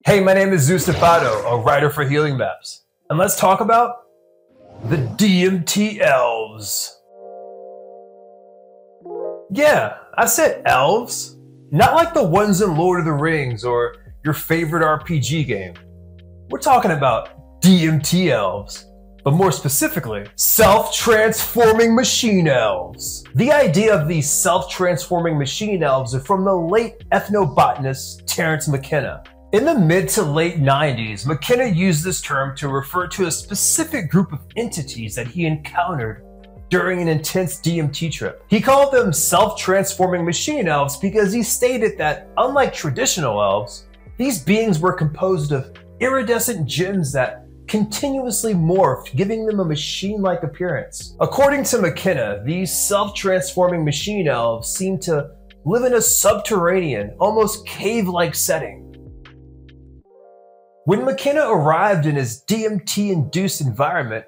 Hey, my name is Zeus Tipado, a writer for HealingMaps, and let's talk about the DMT Elves. Yeah, I said elves, not like the ones in Lord of the Rings or your favorite RPG game. We're talking about DMT Elves, but more specifically, self-transforming machine elves. The idea of these self-transforming machine elves are from the late ethnobotanist Terrence McKenna. In the mid to late 90s, McKenna used this term to refer to a specific group of entities that he encountered during an intense DMT trip. He called them self-transforming machine elves because he stated that, unlike traditional elves, these beings were composed of iridescent gems that continuously morphed, giving them a machine-like appearance. According to McKenna, these self-transforming machine elves seem to live in a subterranean, almost cave-like setting. When McKenna arrived in his DMT-induced environment,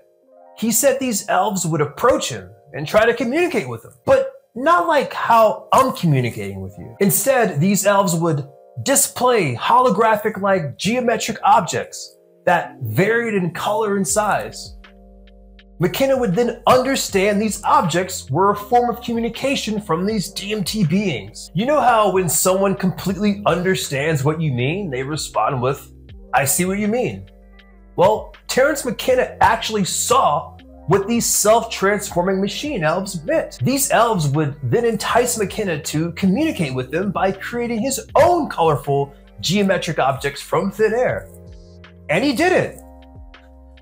he said these elves would approach him and try to communicate with him, but not like how I'm communicating with you. Instead, these elves would display holographic-like geometric objects that varied in color and size. McKenna would then understand these objects were a form of communication from these DMT beings. You know how when someone completely understands what you mean, they respond with, "I see what you mean." Well, Terrence McKenna actually saw what these self-transforming machine elves meant. These elves would then entice McKenna to communicate with them by creating his own colorful geometric objects from thin air. And he did it.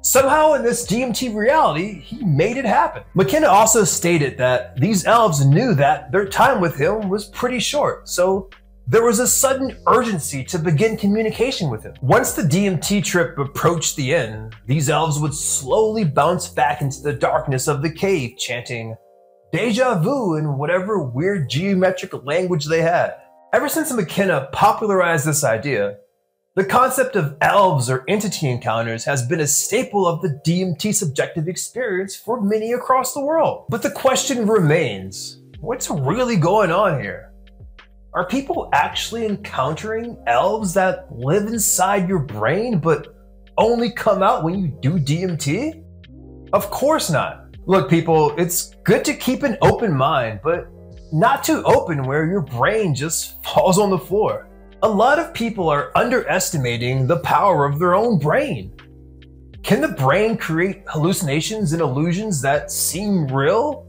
Somehow in this DMT reality, he made it happen. McKenna also stated that these elves knew that their time with him was pretty short, so there was a sudden urgency to begin communication with him. Once the DMT trip approached the end, these elves would slowly bounce back into the darkness of the cave, chanting "Deja vu" in whatever weird geometric language they had. Ever since McKenna popularized this idea, the concept of elves or entity encounters has been a staple of the DMT subjective experience for many across the world. But the question remains, what's really going on here? Are people actually encountering elves that live inside your brain but only come out when you do DMT? Of course not. Look, people, it's good to keep an open mind, but not too open where your brain just falls on the floor. A lot of people are underestimating the power of their own brain. Can the brain create hallucinations and illusions that seem real?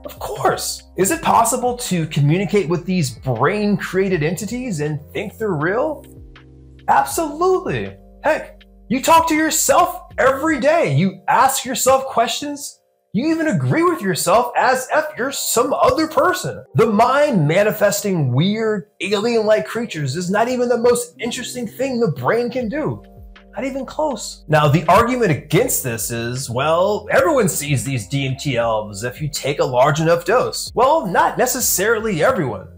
Of course. Is it possible to communicate with these brain-created entities and think they're real? Absolutely. Heck, you talk to yourself every day. You ask yourself questions. You even agree with yourself as if you're some other person. The mind manifesting weird, alien-like creatures is not even the most interesting thing the brain can do. Not even close. Now, the argument against this is, well, everyone sees these DMT elves if you take a large enough dose. Well, not necessarily everyone.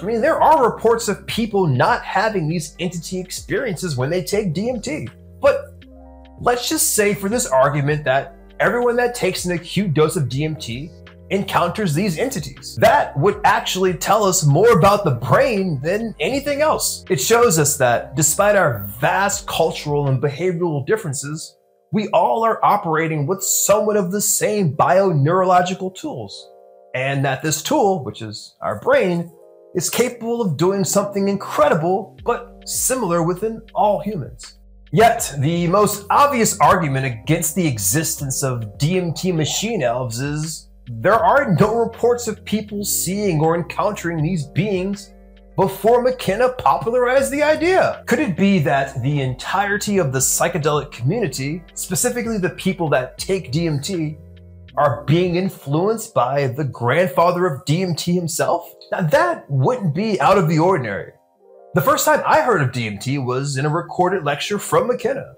I mean, there are reports of people not having these entity experiences when they take DMT. But let's just say for this argument that everyone that takes an acute dose of DMT encounters these entities. That would actually tell us more about the brain than anything else. It shows us that despite our vast cultural and behavioral differences, we all are operating with somewhat of the same bioneurological tools. And that this tool, which is our brain, is capable of doing something incredible but similar within all humans. Yet, the most obvious argument against the existence of DMT machine elves is there are no reports of people seeing or encountering these beings before McKenna popularized the idea. Could it be that the entirety of the psychedelic community, specifically the people that take DMT, are being influenced by the grandfather of DMT himself? Now that wouldn't be out of the ordinary. The first time I heard of DMT was in a recorded lecture from McKenna.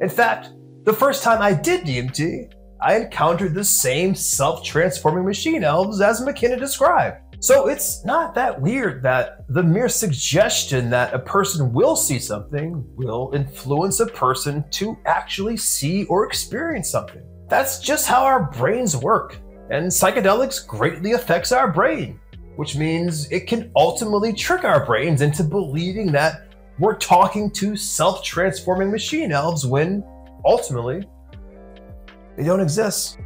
In fact, the first time I did DMT, I encountered the same self-transforming machine elves as McKenna described. So it's not that weird that the mere suggestion that a person will see something will influence a person to actually see or experience something. That's just how our brains work, and psychedelics greatly affects our brain, which means it can ultimately trick our brains into believing that we're talking to self-transforming machine elves when ultimately they don't exist.